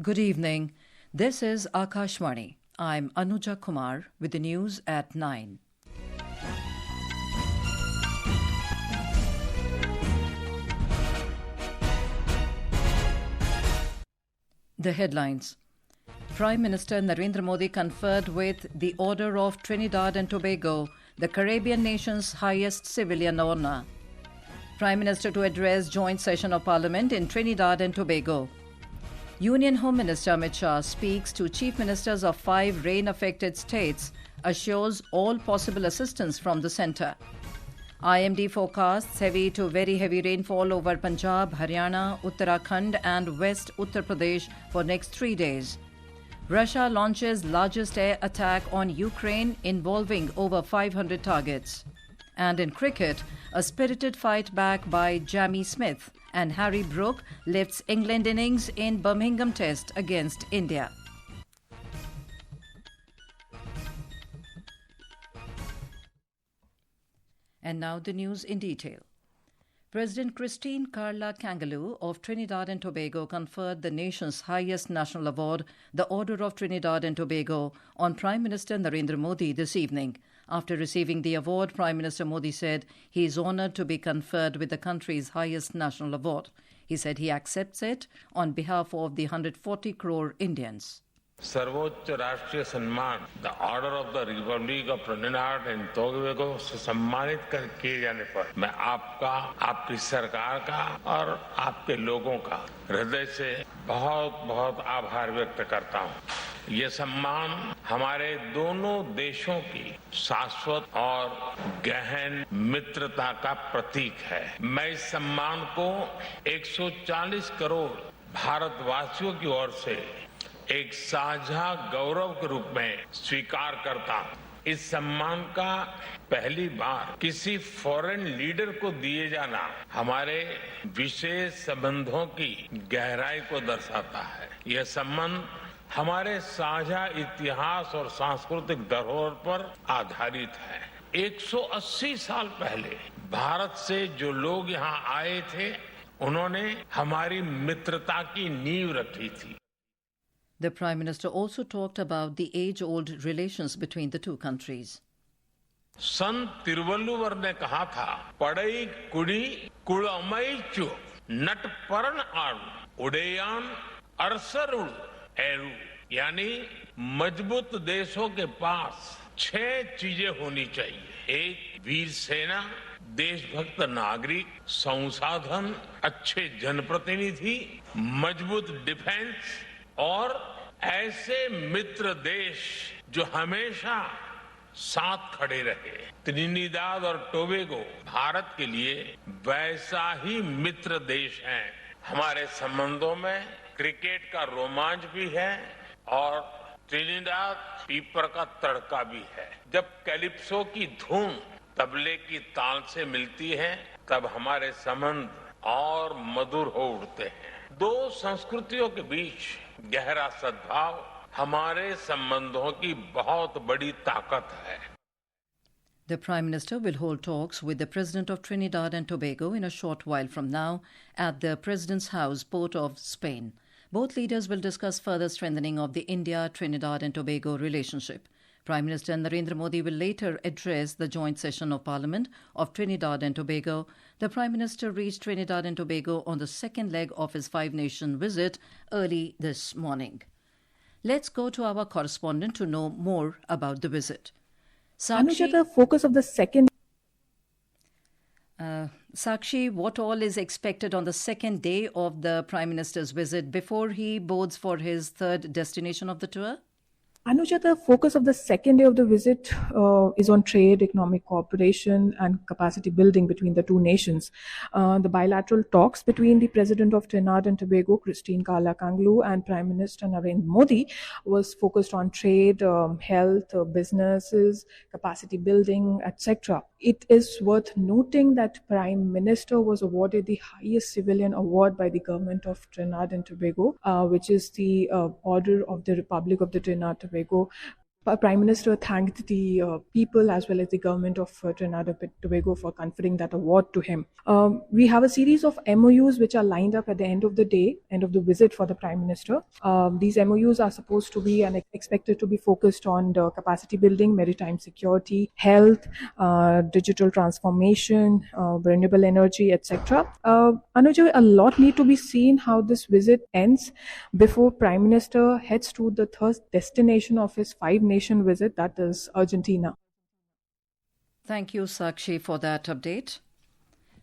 Good evening. This is Akashvani. I'm Anuja Kumar with the news at 9. The headlines. Prime Minister Narendra Modi conferred with the Order of Trinidad and Tobago, the Caribbean nation's highest civilian honour. Prime Minister to address joint session of Parliament in Trinidad and Tobago. Union Home Minister Amit Shah speaks to Chief Ministers of 5 rain-affected states, assures all possible assistance from the centre. IMD forecasts heavy to very heavy rainfall over Punjab, Haryana, Uttarakhand and West Uttar Pradesh for next 3 days. Russia launches largest air attack on Ukraine involving over 500 targets. And in cricket, a spirited fight back by Jammie Smith and Harry Brook lifts England innings in Birmingham Test against India. And now the news in detail. President Christine Carla Kangaloo of Trinidad and Tobago conferred the nation's highest national award, the Order of Trinidad and Tobago, on Prime Minister Narendra Modi this evening. After receiving the award, Prime Minister Modi said he is honoured to be conferred with the country's highest national award. He said he accepts it on behalf of the 140 crore Indians. सर्वोच्च राष्ट्रीय सम्मान the order of the Republic of Trinidad and Tobago से सम्मानित किए जाने पर मैं आपका, आपकी सरकार का और आपके लोगों का हृदय से बहुत बहुत आभार व्यक्त करता हूं। ये सम्मान हमारे दोनों देशों की शाश्वत और गहन मित्रता का प्रतीक है। मैं इस सम्मान को 140 करोड़ भारतवासियों की ओर से एक साझा गौरव के रूप में स्वीकार करता हूं। इस सम्मान का पहली बार किसी फॉरेन लीडर को दिए जाना हमारे विशेष संबंधों की गहराई को दर्शाता है। यह संबंध हमारे साझा इतिहास और सांस्कृतिक धरोहर पर आधारित है। 180 साल पहले भारत से जो लोग यहाँ आए थे, उन्होंने हमारी मित्रता की नींव रखी थी। The Prime Minister also talked about the age-old relations between the two countries. संत तिरुवल्लुवर ने कहा था, पढ़ई कुड़ी कुड़मई चु नट परन आड़ू उड़ेयान अरसरुड़ एरू, यानी मजबूत देशों के पास 6 चीजें होनी चाहिए। 1 वीर सेना, देशभक्त नागरिक, संसाधन, अच्छे जनप्रतिनिधि, मजबूत डिफेंस और ऐसे मित्र देश जो हमेशा साथ खड़े रहे। त्रिनिदाद और टोबैगो भारत के लिए वैसा ही मित्र देश है। हमारे संबंधों में क्रिकेट का रोमांच भी है और त्रिनिदाद पीपर का तड़का भी है। जब कैलिप्सो की धूम तबले की ताल से मिलती है, तब हमारे संबंध और मधुर हो उठते हैं। 2 संस्कृतियों के बीच गहरा सद्भाव हमारे संबंधों की बहुत बड़ी ताकत है। The Prime Minister will hold talks with the President of Trinidad and Tobago in a short while from now at the President's House, Port of Spain. Both leaders will discuss further strengthening of the India-Trinidad and Tobago relationship. Prime Minister Narendra Modi will later address the joint session of Parliament of Trinidad and Tobago. The Prime Minister reached Trinidad and Tobago on the second leg of his 5-nation visit early this morning. Let's go to our correspondent to know more about the visit. Anuja, the focus of the second... Sakshi, what all is expected on the second day of the Prime Minister's visit before he boards for his 3rd destination of the tour? Anuja, the focus of the second day of the visit is on trade, economic cooperation and capacity building between the two nations. The bilateral talks between the President of Trinidad and Tobago, Christine Carla Kangaloo, and Prime Minister Narendra Modi was focused on trade, health, businesses, capacity building, etc. It is worth noting that Prime Minister was awarded the highest civilian award by the government of Trinidad and Tobago, which is the Order of the Republic of the Trinidad and Tobago. Prime Minister thanked the people as well as the government of Trinidad and Tobago for conferring that award to him. We have a series of MOUs which are lined up at the end of the visit for the Prime Minister. These MOUs are supposed to be and expected to be focused on the capacity building, maritime security, health, digital transformation, renewable energy, etc. Anuja, a lot need to be seen how this visit ends before Prime Minister heads to the third destination of his five-nation visit, that is Argentina. Thank you, Sakshi, for that update.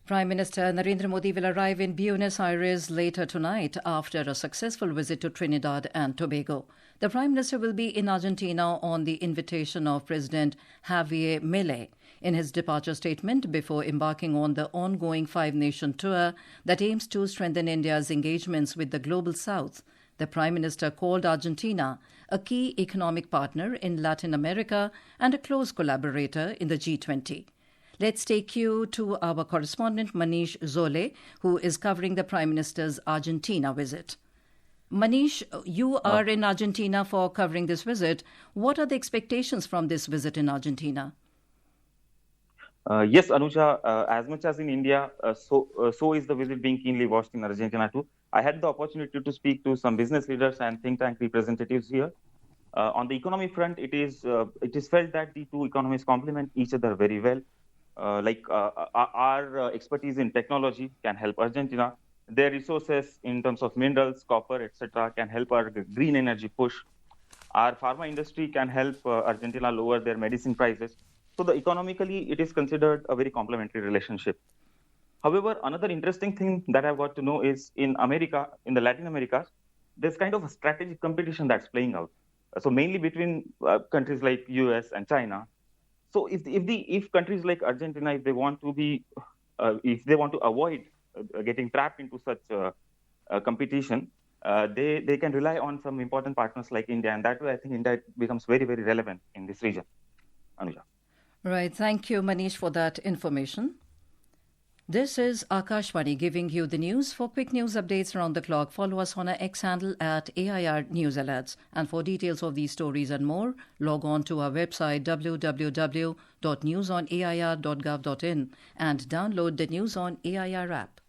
Prime Minister Narendra Modi will arrive in Buenos Aires later tonight after a successful visit to Trinidad and Tobago. The Prime Minister will be in Argentina on the invitation of President Javier Milei. In his departure statement before embarking on the ongoing five-nation tour that aims to strengthen India's engagements with the Global South, the Prime Minister called Argentina a key economic partner in Latin America and a close collaborator in the G20. Let's take you to our correspondent Manish Zole, who is covering the Prime Minister's Argentina visit. Manish, you are in Argentina for covering this visit. What are the expectations from this visit in Argentina? Yes, Anuja, as much as in India, so is the visit being keenly watched in Argentina too. I had the opportunity to speak to some business leaders and think tank representatives here. On the economy front, it is felt that the two economies complement each other very well. Our expertise in technology can help Argentina. Their resources in terms of minerals, copper, etc., can help our green energy push. Our pharma industry can help Argentina lower their medicine prices. So economically, it is considered a very complementary relationship. However, another interesting thing that I've got to know is in America, in the Latin America, there's kind of a strategic competition that's playing out. So mainly between countries like US and China. So if countries like Argentina, if they want to avoid getting trapped into such competition, they can rely on some important partners like India, and that way I think India becomes very, very relevant in this region. Anuja. Right. Thank you, Manish, for that information. This is Akashvani giving you the news. For quick news updates around the clock, follow us on our X handle at AIR News Alerts. And for details of these stories and more, log on to our website www.newsonair.gov.in and download the News on AIR app.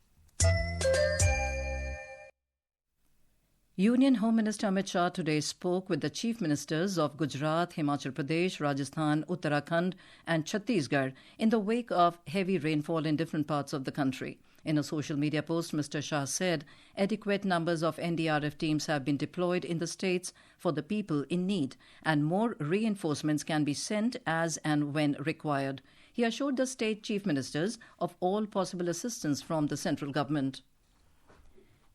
Union Home Minister Amit Shah today spoke with the Chief Ministers of Gujarat, Himachal Pradesh, Rajasthan, Uttarakhand and Chhattisgarh in the wake of heavy rainfall in different parts of the country. In a social media post, Mr. Shah said adequate numbers of NDRF teams have been deployed in the states for the people in need and more reinforcements can be sent as and when required. He assured the state chief ministers of all possible assistance from the central government.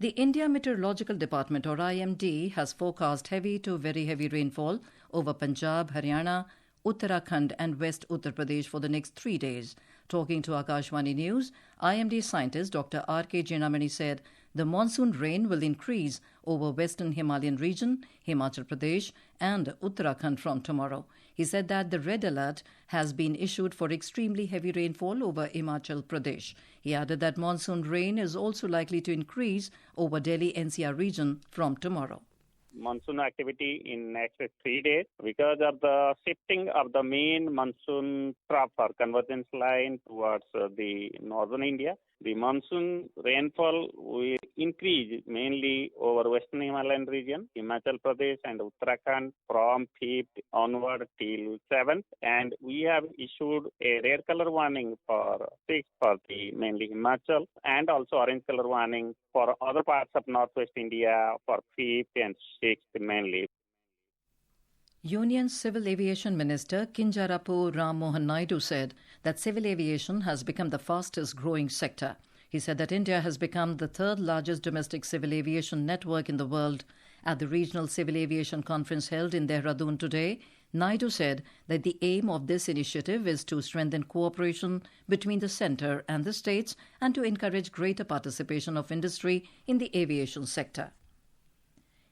The India Meteorological Department, or IMD, has forecast heavy to very heavy rainfall over Punjab, Haryana, Uttarakhand and West Uttar Pradesh for the next 3 days. Talking to Akashvani News, IMD scientist Dr. R.K. Jammie said the monsoon rain will increase over western Himalayan region, Himachal Pradesh and Uttarakhand from tomorrow. He said that the red alert has been issued for extremely heavy rainfall over Himachal Pradesh. He added that monsoon rain is also likely to increase over Delhi NCR region from tomorrow. Monsoon activity in next 3 days because of the shifting of the main monsoon trough or convergence line towards the northern India. The monsoon rainfall will increase mainly over western Himalayan region, Himachal Pradesh and Uttarakhand from 5th onward till 7th. And we have issued a red color warning for 6th for the mainly Himachal and also orange color warning for other parts of northwest India for 5th and 6th mainly. Union Civil Aviation Minister Kinjarapu Ram Mohan Naidu said that civil aviation has become the fastest growing sector. He said that India has become the third largest domestic civil aviation network in the world. At the Regional Civil Aviation Conference held in Dehradun today, Naidu said that the aim of this initiative is to strengthen cooperation between the centre and the states and to encourage greater participation of industry in the aviation sector.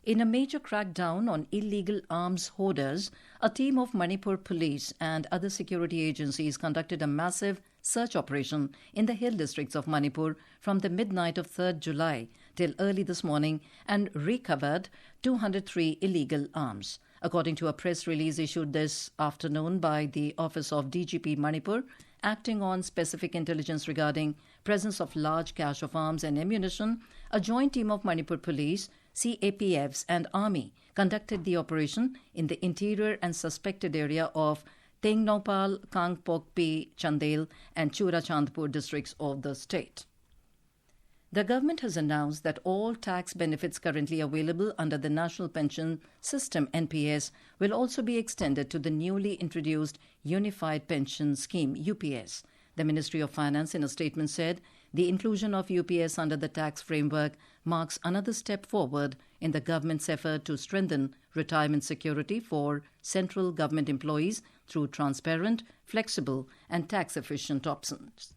In a major crackdown on illegal arms hoarders, a team of Manipur police and other security agencies conducted a massive search operation in the hill districts of Manipur from the midnight of 3rd July till early this morning and recovered 203 illegal arms. According to a press release issued this afternoon by the Office of DGP Manipur, acting on specific intelligence regarding presence of large cache of arms and ammunition, a joint team of Manipur Police, CAPFs and Army conducted the operation in the interior and suspected area of Tengnopal, Kangpokpi, Chandel and Churachandpur districts of the state. The government has announced that all tax benefits currently available under the National Pension System (NPS) will also be extended to the newly introduced Unified Pension Scheme (UPS). The Ministry of Finance in a statement said the inclusion of UPS under the tax framework marks another step forward in the government's effort to strengthen retirement security for central government employees through transparent, flexible and tax-efficient options.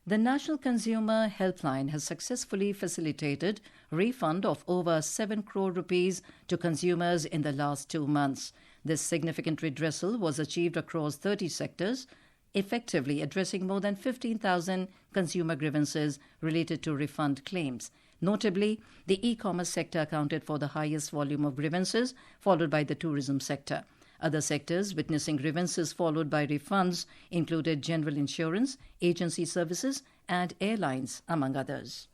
The National Consumer Helpline has successfully facilitated refund of over 7 crore rupees to consumers in the last 2 months. This significant redressal was achieved across 30 sectors, effectively addressing more than 15,000 consumer grievances related to refund claims. Notably, the e-commerce sector accounted for the highest volume of grievances, followed by the tourism sector. Other sectors witnessing grievances followed by refunds included general insurance, agency services, and airlines, among others.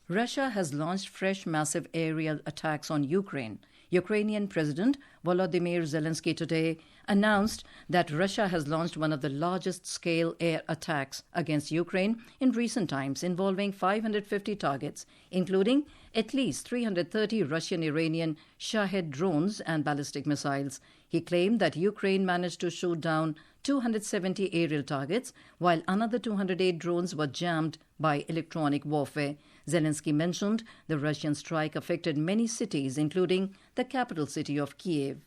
Russia has launched fresh massive aerial attacks on Ukraine. Ukrainian President Volodymyr Zelensky today announced that Russia has launched one of the largest-scale air attacks against Ukraine in recent times, involving 550 targets, including at least 330 Russian-Iranian Shahed drones and ballistic missiles. He claimed that Ukraine managed to shoot down 270 aerial targets, while another 208 drones were jammed by electronic warfare. Zelensky mentioned the Russian strike affected many cities, including the capital city of Kiev.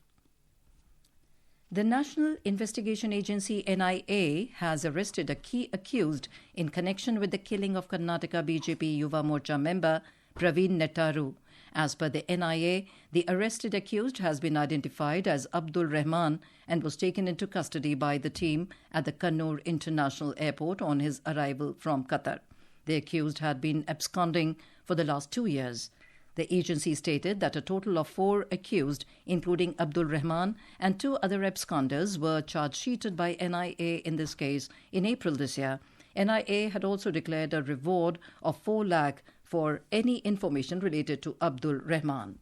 The National Investigation Agency NIA has arrested a key accused in connection with the killing of Karnataka BJP Yuva Morcha member Praveen Nettaru. As per the NIA, the arrested accused has been identified as Abdul Rahman and was taken into custody by the team at the Kannur International Airport on his arrival from Qatar. The accused had been absconding for the last 2 years. The agency stated that a total of 4 accused, including Abdul Rahman and 2 other absconders, were charge-sheeted by NIA in this case in April this year. NIA had also declared a reward of 4 lakh for any information related to Abdul Rahman.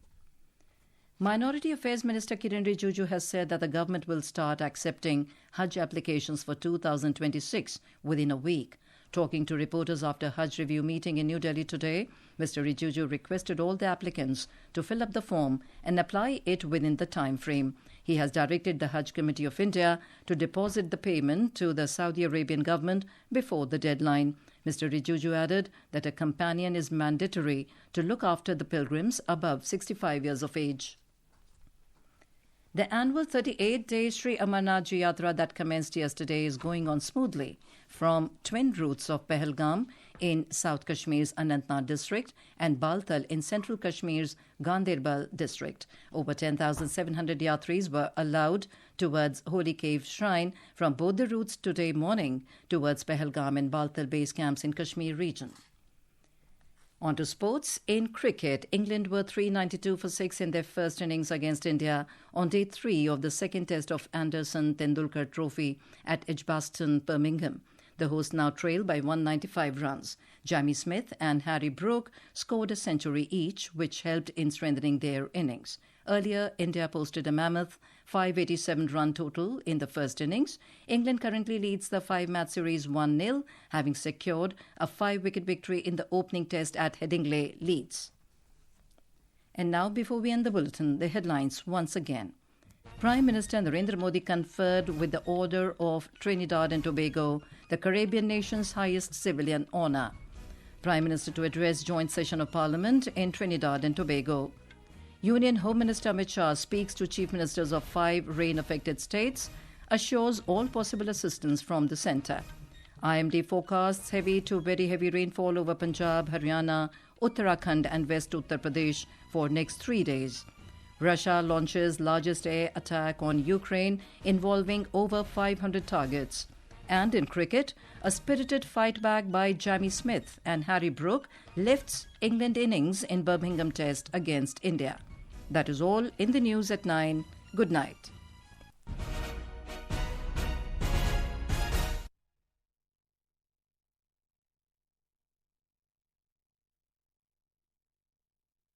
Minority Affairs Minister Kiren Rijiju has said that the government will start accepting Hajj applications for 2026 within a week. Talking to reporters after Hajj review meeting in New Delhi today, Mr. Rijiju requested all the applicants to fill up the form and apply it within the time frame. He has directed the Hajj Committee of India to deposit the payment to the Saudi Arabian government before the deadline. Mr. Rijiju added that a companion is mandatory to look after the pilgrims above 65 years of age. The annual 38-day Sri Amarnath Yatra that commenced yesterday is going on smoothly from twin routes of Pahalgam in South Kashmir's Anantnag district and Baltal in Central Kashmir's Ganderbal district. Over 10,700 yatris were allowed towards Holy Cave Shrine from both the routes today morning towards Pahalgam and Baltal base camps in Kashmir region. On to sports. In cricket, England were 392 for 6 in their first innings against India on day 3 of the second test of Anderson Tendulkar Trophy at Edgbaston, Birmingham. The hosts now trail by 195 runs. Jammie Smith and Harry Brook scored a century each, which helped in strengthening their innings. Earlier, India posted a mammoth 587-run total in the first innings. England currently leads the 5-match series 1-0, having secured a 5-wicket victory in the opening test at Headingley, Leeds. And now, before we end the bulletin, the headlines once again. Prime Minister Narendra Modi conferred with the Order of Trinidad and Tobago, the Caribbean nation's highest civilian honour. Prime Minister to address joint session of Parliament in Trinidad and Tobago. Union Home Minister Amit Shah speaks to chief ministers of 5 rain-affected states, assures all possible assistance from the centre. IMD forecasts heavy to very heavy rainfall over Punjab, Haryana, Uttarakhand and West Uttar Pradesh for next 3 days. Russia launches largest air attack on Ukraine involving over 500 targets. And in cricket, a spirited fight back by Jammie Smith and Harry Brook lifts England innings in Birmingham Test against India. That is all in the news at 9. Good night.